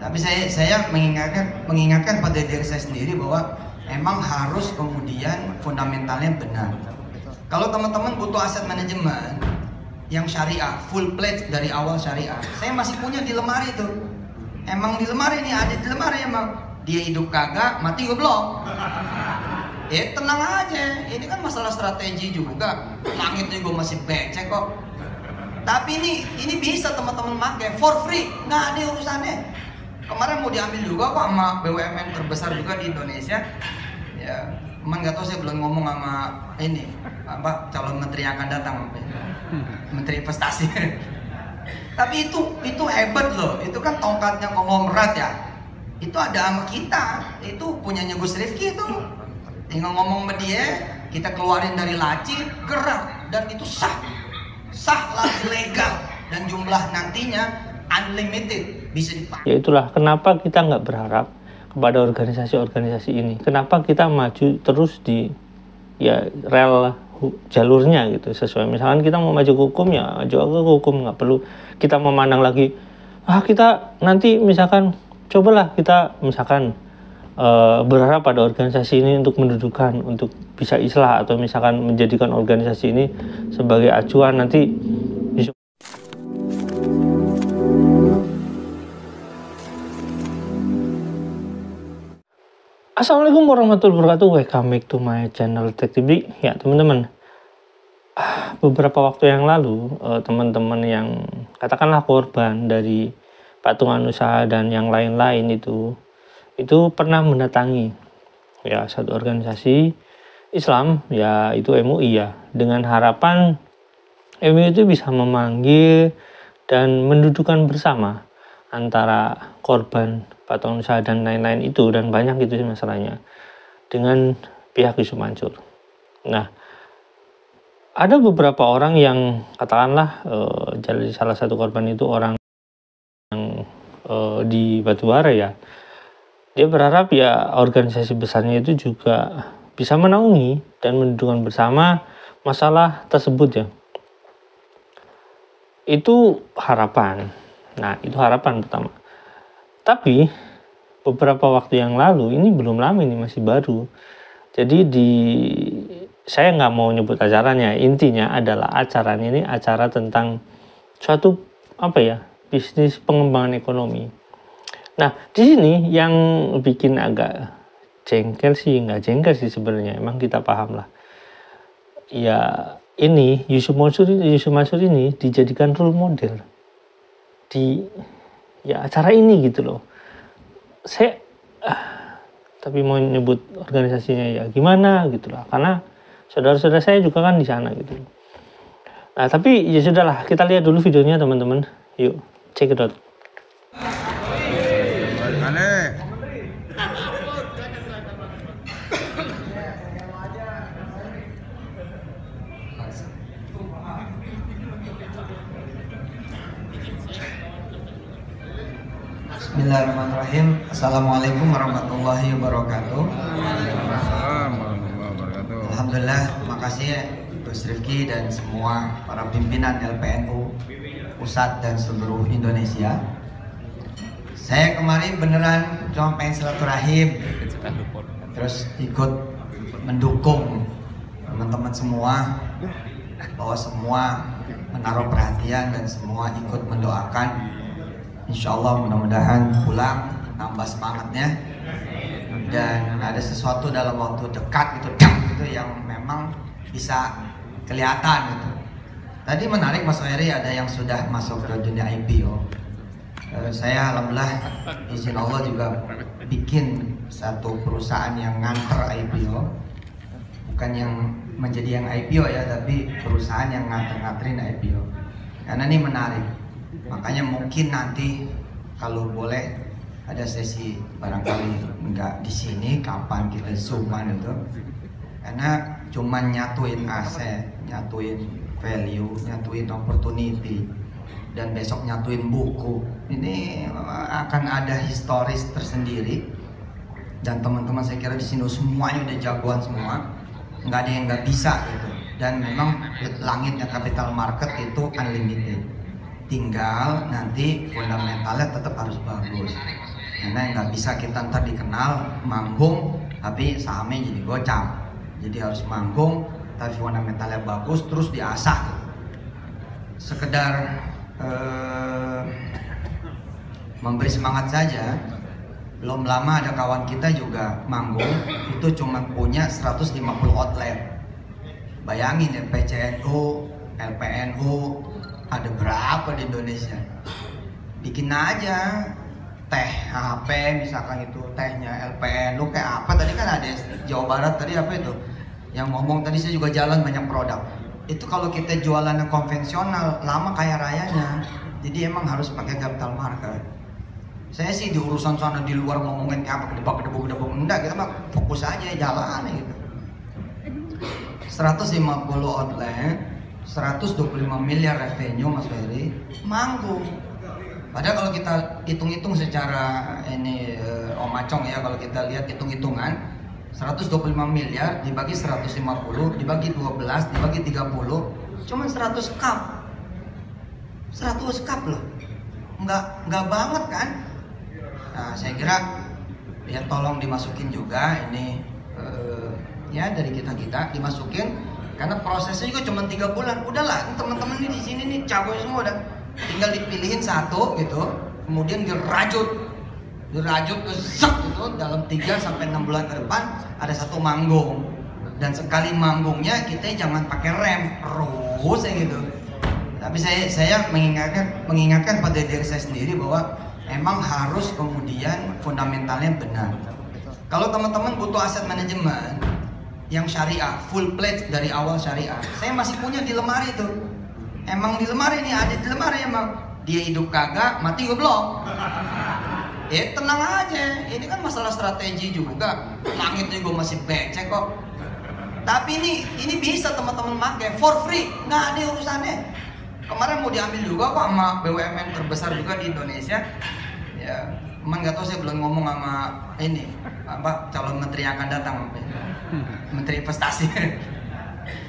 Tapi saya mengingatkan pada diri saya sendiri bahwa emang harus kemudian fundamentalnya benar. Kalau teman-teman butuh aset manajemen yang syariah, full pledge dari awal syariah, saya masih punya di lemari tuh. Emang di lemari nih, ada di lemari emang. Dia hidup kagak, mati goblok. Tenang aja, ini kan masalah strategi juga. Langit juga masih becek kok. Tapi ini bisa teman-teman pakai for free, nggak ada urusannya. Kemarin mau diambil juga kok sama BUMN terbesar juga di Indonesia. Ya, emang nggak tahu, saya belum ngomong sama ini calon menteri yang akan datang, menteri investasi. Tapi itu hebat loh, itu kan tongkatnya konglomerat ya. Itu ada sama kita, itu punyanya Gus Rifki itu. Tinggal ngomong sama dia, kita keluarin dari laci, gerak, dan itu sah lagi legal, dan jumlah nantinya unlimited, bisa dipakai. Ya itulah kenapa kita nggak berharap kepada organisasi-organisasi ini. Kenapa kita maju terus di rel jalurnya gitu, sesuai. Misalkan kita mau maju ke hukum, ya maju ke hukum, nggak perlu kita memandang lagi kita nanti misalkan cobalah kita misalkan berharap pada organisasi ini untuk mendudukan, untuk bisa islah, atau misalkan menjadikan organisasi ini sebagai acuan nanti. Assalamualaikum warahmatullahi wabarakatuh. Welcome back to my channel Tech TV. Ya teman-teman, beberapa waktu yang lalu teman-teman yang katakanlah korban dari patungan usaha dan yang lain-lain itu pernah mendatangi ya satu organisasi Islam, ya itu MUI ya, dengan harapan MUI itu bisa memanggil dan mendudukan bersama antara korban patungan usaha dan lain-lain itu, dan banyak itu masalahnya, dengan pihak Yusuf Mansur. Nah, ada beberapa orang yang katakanlah jadi salah satu korban itu orang yang di Batubara ya. Dia berharap ya organisasi besarnya itu juga bisa menaungi dan mendudukan bersama masalah tersebut ya. Itu harapan. Nah, itu harapan pertama. Tapi beberapa waktu yang lalu, ini belum lama, ini masih baru. Jadi saya nggak mau nyebut acaranya, intinya adalah acaranya ini acara tentang suatu bisnis pengembangan ekonomi. Nah, di sini yang bikin agak nggak jengkel sih sebenarnya, emang kita paham lah. Ya ini Yusuf Mansur ini dijadikan role model di acara ini gitu loh. Saya tapi mau nyebut organisasinya ya gimana gitu lah, karena saudara-saudara saya juga kan di sana gitu. Nah tapi ya sudahlah, kita lihat dulu videonya teman-teman. Yuk check it out. Bismillahirrahmanirrahim. Assalamualaikum warahmatullahi wabarakatuh. Alhamdulillah, makasih ya Gus Rifki dan semua para pimpinan LPNU pusat dan seluruh Indonesia. Saya kemarin beneran cuma pengen silaturahim, terus ikut mendukung teman-teman semua, bahwa semua menaruh perhatian dan semua ikut mendoakan. Insya Allah mudah-mudahan pulang tambah semangatnya, dan ada sesuatu dalam waktu dekat gitu yang memang bisa kelihatan gitu. Tadi menarik Mas Ferry, ada yang sudah masuk ke dunia IPO. Saya alhamdulillah izin Allah juga bikin satu perusahaan yang nganter IPO, bukan yang menjadi yang IPO ya, tapi perusahaan yang nganterin IPO. Karena ini menarik. Makanya mungkin nanti kalau boleh ada sesi, barangkali nggak di sini, kapan kita zooman itu, karena cuman nyatuin aset, nyatuin value, nyatuin opportunity, dan besok nyatuin buku, ini akan ada historis tersendiri. Dan teman-teman saya kira di sini semuanya udah jagoan semua, nggak ada yang nggak bisa gitu. Dan memang langitnya capital market itu unlimited. Tinggal nanti fundamentalnya tetap harus bagus. Karena nggak bisa kita ntar dikenal manggung tapi sahamnya jadi gocap. Jadi harus manggung tapi fundamentalnya bagus terus diasah gitu. Sekedar memberi semangat saja. Belum lama ada kawan kita juga manggung, itu cuma punya 150 outlet. Bayangin ya, PCNU, LPNU, ada berapa di Indonesia? Bikin aja teh HP misalkan itu tehnya LPNU kayak apa tadi kan ada Jawa Barat tadi apa itu? Yang ngomong tadi saya juga jalan banyak produk. Itu kalau kita jualannya konvensional lama kaya rayanya. Jadi emang harus pakai capital market. Saya sih di urusan sana di luar ngomongin kayak apa kedebak enggak, kita mah fokus aja jalan gitu. 150 outlet, 125 miliar revenue Mas Ferry, manggung. Padahal kalau kita hitung-hitung secara ini Om Acong ya, kalau kita lihat hitung-hitungan 125 miliar dibagi 150 dibagi 12 dibagi 30 cuman 100 cup. 100 cup loh. Enggak banget kan? Nah, saya kira ya tolong dimasukin juga ini ya dari kita dimasukin karena prosesnya juga cuma 3 bulan. Udahlah, teman-teman di sini nih cabai semua udah tinggal dipilihin satu gitu, kemudian dirajut ke zak gitu dalam 3 sampai 6 bulan ke depan ada satu manggung. Dan sekali manggungnya kita jangan pakai rem terus ya gitu. Tapi saya mengingatkan pada diri saya sendiri bahwa emang harus kemudian fundamentalnya benar. Kalau teman-teman butuh aset manajemen yang syariah, full pledge dari awal syariah, saya masih punya di lemari tuh. Emang di lemari nih, ada di lemari emang. Dia hidup kagak, mati goblok. Tenang aja, ini kan masalah strategi juga. Langit juga masih becek kok. Tapi ini bisa teman-teman pakai for free, nggak ada urusannya. Kemarin mau diambil juga kok sama BUMN terbesar juga di Indonesia. Ya, emang nggak tahu saya belum ngomong sama ini apa calon menteri yang akan datang, menteri investasi.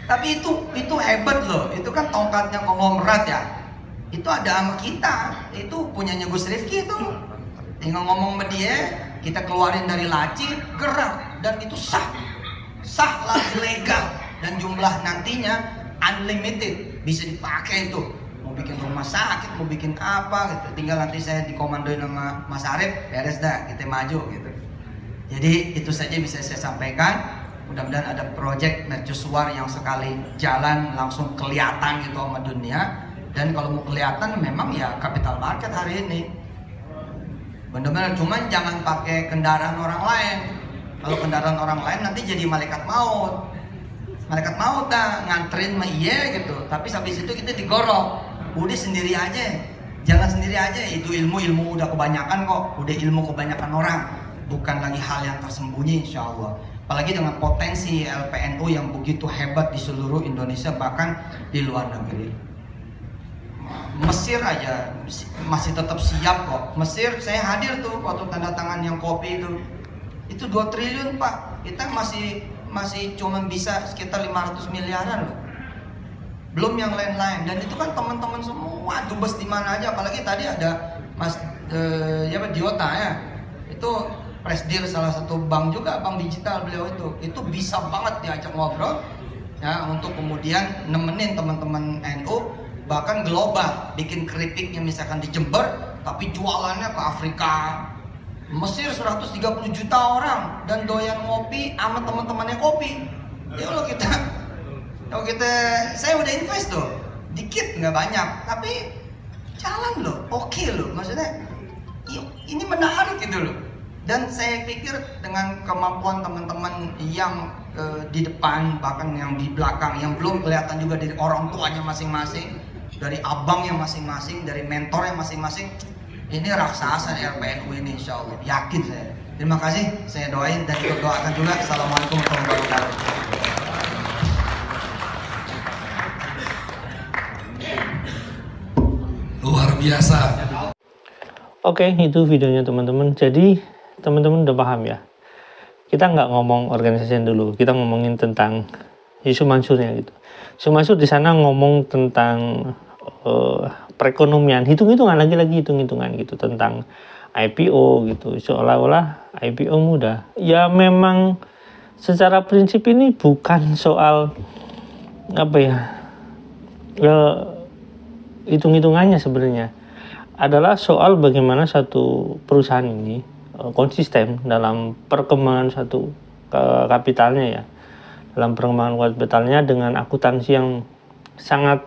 Tapi itu hebat loh. Itu kan tongkatnya konglomerat ya. Itu ada sama kita. Itu punyanya Gus Rifki itu. Tinggal ngomong sama dia, kita keluarin dari laci, gerak dan itu sah lagi legal dan jumlah nantinya unlimited, bisa dipakai itu. Mau bikin rumah sakit, mau bikin apa gitu. Tinggal nanti saya dikomandoin sama Mas Arif, beres dah, kita maju gitu. Jadi itu saja bisa saya sampaikan. Mudah-mudahan ada project mercusuar yang sekali jalan langsung kelihatan gitu sama dunia. Dan kalau mau kelihatan memang ya capital market hari ini. Benar-benar, cuman jangan pakai kendaraan orang lain. Kalau kendaraan orang lain nanti jadi malaikat maut. Malaikat maut dah nganterin sama iya gitu. Tapi sampai situ kita digorok. Udah sendiri aja. Jangan sendiri aja. Itu ilmu udah kebanyakan kok. Udah ilmu kebanyakan orang. Bukan lagi hal yang tersembunyi insya Allah. Apalagi dengan potensi LPNU yang begitu hebat di seluruh Indonesia bahkan di luar negeri. Mesir aja masih tetap siap kok. Mesir saya hadir tuh waktu tanda tangan yang kopi itu 2 triliun Pak. Kita masih cuma bisa sekitar 500 miliaran loh. Belum yang lain-lain. Dan itu kan teman-teman semua dubes di mana aja. Apalagi tadi ada Mas Diota ya. Itu presdir salah satu bank juga, bank digital beliau itu bisa banget diajak ngobrol ya untuk kemudian nemenin teman-teman NU bahkan global, bikin keripiknya misalkan di Jember tapi jualannya ke Afrika. Mesir 130 juta orang dan doyan ngopi sama teman-temannya kopi. Ya kalau kita saya udah invest tuh dikit nggak banyak tapi jalan loh, oke loh, maksudnya ini menarik gitu loh. Dan saya pikir dengan kemampuan teman-teman yang di depan bahkan yang di belakang yang belum kelihatan juga dari orang tuanya masing-masing, dari abangnya masing-masing, dari mentornya masing-masing, ini raksasa RPNU ini insya Allah, yakin saya. Terima kasih, saya doain dan ikut doakan juga. Assalamualaikum warahmatullahi wabarakatuh. Luar biasa. Oke, itu videonya teman-teman. Jadi teman-teman udah paham ya. Kita nggak ngomong organisasi dulu, kita ngomongin tentang Yusuf Mansurnya gitu. Yusuf Mansur di sana ngomong tentang perekonomian, hitung-hitungan lagi hitung-hitungan gitu tentang IPO gitu, seolah-olah IPO mudah. Ya memang secara prinsip ini bukan soal apa ya, hitung-hitungannya sebenarnya, adalah soal bagaimana satu perusahaan ini konsisten dalam perkembangan satu kapitalnya ya, dalam perkembangan kapitalnya dengan akuntansi yang sangat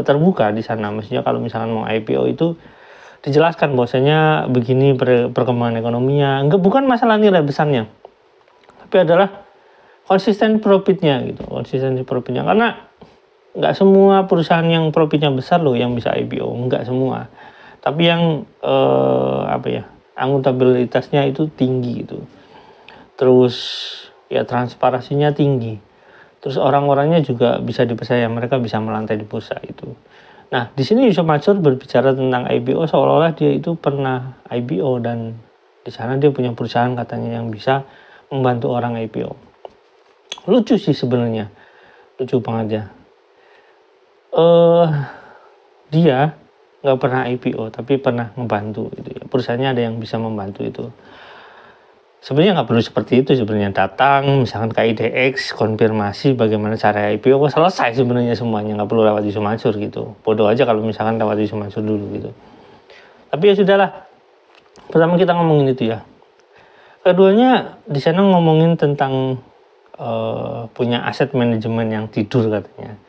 terbuka di sana. Maksudnya kalau misalkan mau IPO itu dijelaskan bahwasanya begini perkembangan ekonominya, bukan masalah nilai besarnya, tapi adalah konsisten profitnya gitu, konsistensi profitnya. Karena nggak semua perusahaan yang profitnya besar loh yang bisa IPO, nggak semua. Tapi yang akuntabilitasnya itu tinggi gitu. Terus ya transparansinya tinggi. Terus orang-orangnya juga bisa dipercaya, mereka bisa melantai di bursa itu. Nah, di sini Yusof Mansur berbicara tentang IPO seolah-olah dia itu pernah IPO dan di sana dia punya perusahaan katanya yang bisa membantu orang IPO. Lucu sih sebenarnya, lucu banget ya. Dia nggak pernah IPO tapi pernah membantu itu ya. Perusahaannya ada yang bisa membantu itu. Sebenarnya nggak perlu seperti itu sebenarnya, datang misalkan ke IDX konfirmasi bagaimana cara IPO, selesai sebenarnya semuanya, nggak perlu lewat Yusof Mansur gitu. Bodoh aja kalau misalkan lewat Yusof Mansur dulu gitu. Tapi ya sudahlah, pertama kita ngomongin itu ya. Keduanya di sana ngomongin tentang punya aset manajemen yang tidur katanya.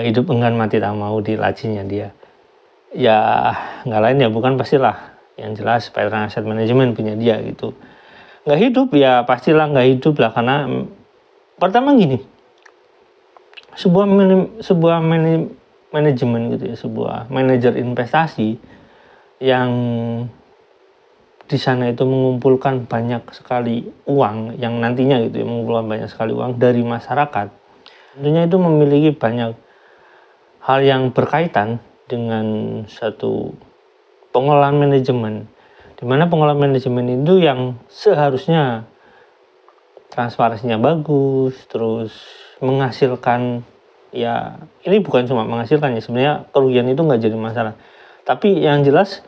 Hidup enggan mati tak mau di lacinya dia. Ya nggak lain ya bukan pastilah, yang jelas Veteran Asset Management punya dia gitu. Nggak hidup ya pastilah nggak hidup lah, karena pertama gini, sebuah manajemen gitu ya, sebuah manajer investasi yang di sana itu mengumpulkan banyak sekali uang yang nantinya gitu ya, mengumpulkan banyak sekali uang dari masyarakat, tentunya itu memiliki banyak hal yang berkaitan dengan satu pengelolaan manajemen, di mana pengelolaan manajemen itu yang seharusnya transparansinya bagus, terus menghasilkan, ya ini bukan cuma menghasilkan ya, sebenarnya kerugian itu nggak jadi masalah, tapi yang jelas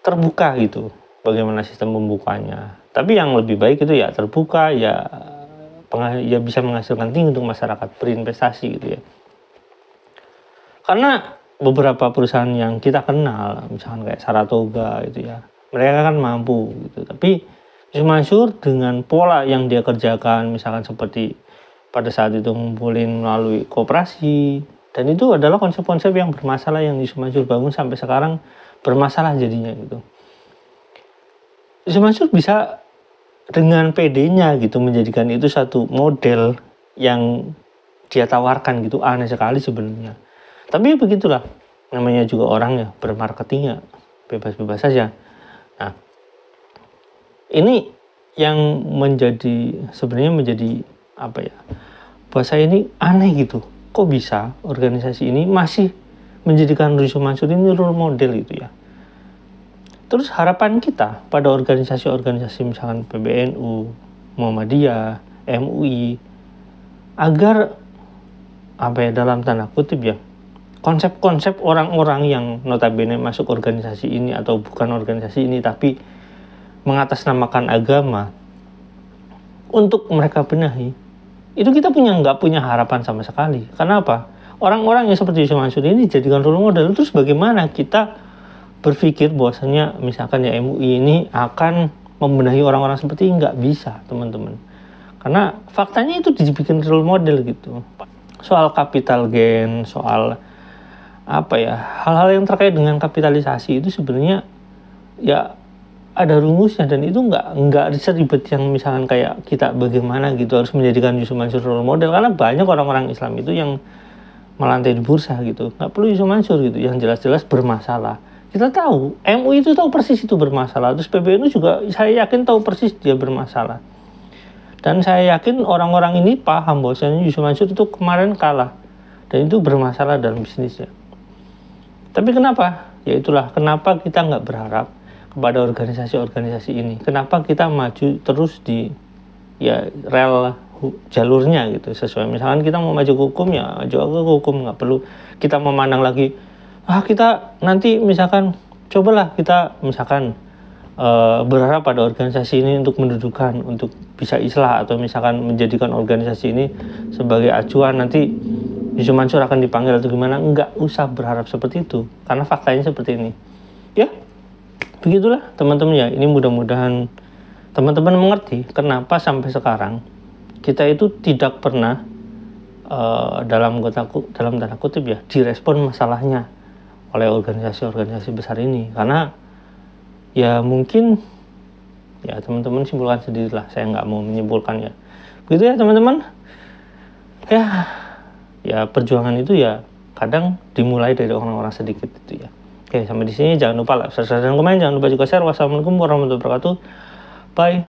terbuka gitu bagaimana sistem pembukanya. Tapi yang lebih baik itu ya terbuka, ya bisa menghasilkan tinggi untuk masyarakat berinvestasi gitu ya. Karena beberapa perusahaan yang kita kenal, misalkan kayak Saratoga itu ya, mereka kan mampu gitu. Tapi Yusof Mansur dengan pola yang dia kerjakan, misalkan seperti pada saat itu ngumpulin melalui koperasi, dan itu adalah konsep-konsep yang bermasalah yang Yusof Mansur bangun sampai sekarang bermasalah jadinya gitu. Yusof Mansur bisa dengan PD-nya gitu menjadikan itu satu model yang dia tawarkan gitu, aneh sekali sebenarnya. Tapi begitulah, namanya juga orang ya, bermarketing ya bebas-bebas saja. Nah, ini yang sebenarnya menjadi apa ya, buat saya ini aneh gitu. Kok bisa organisasi ini masih menjadikan Yusof Mansur ini role model gitu ya. Terus harapan kita pada organisasi-organisasi misalkan PBNU, Muhammadiyah, MUI, agar dalam tanda kutip ya, konsep-konsep orang-orang yang notabene masuk organisasi ini atau bukan organisasi ini tapi mengatasnamakan agama untuk mereka benahi, itu kita nggak punya harapan sama sekali. Karena apa? Orang-orang yang seperti Yusof Mansur ini jadikan role model, terus bagaimana kita berpikir bahwasanya misalkan ya MUI ini akan membenahi orang-orang seperti ini? Nggak bisa teman-teman, karena faktanya itu dibikin role model gitu. Soal capital gain, soal hal-hal yang terkait dengan kapitalisasi itu sebenarnya ya ada rumusnya, dan itu nggak seribet yang misalkan kayak kita bagaimana gitu harus menjadikan Yusof Mansur role model, karena banyak orang-orang Islam itu yang melantai di bursa gitu, nggak perlu Yusof Mansur gitu yang jelas-jelas bermasalah. Kita tahu MUI itu tahu persis itu bermasalah, terus PBNU juga saya yakin tahu persis dia bermasalah, dan saya yakin orang-orang ini paham bahwasanya Yusof Mansur itu kemarin kalah dan itu bermasalah dalam bisnisnya. Tapi kenapa? Ya itulah kenapa kita nggak berharap kepada organisasi-organisasi ini. Kenapa kita maju terus di rel jalurnya gitu, sesuai misalkan kita mau maju ke hukum ya maju ke hukum, nggak perlu kita memandang lagi kita nanti misalkan cobalah kita misalkan berharap pada organisasi ini untuk mendudukan, untuk bisa islah, atau misalkan menjadikan organisasi ini sebagai acuan nanti Yusuf Mansur akan dipanggil atau gimana. Enggak usah berharap seperti itu, karena faktanya seperti ini. Ya, begitulah teman-teman ya. Ini mudah-mudahan teman-teman mengerti kenapa sampai sekarang kita itu tidak pernah dalam tanda kutip ya direspon masalahnya oleh organisasi-organisasi besar ini. Karena ya mungkin ya teman-teman simpulkan sendirilah, saya nggak mau menyimpulkan ya. Begitu ya teman-teman. Ya perjuangan itu ya kadang dimulai dari orang-orang sedikit itu ya. Oke, sampai di sini jangan lupa like, subscribe, dan komen. Jangan lupa juga share. Wassalamualaikum warahmatullahi wabarakatuh. Bye.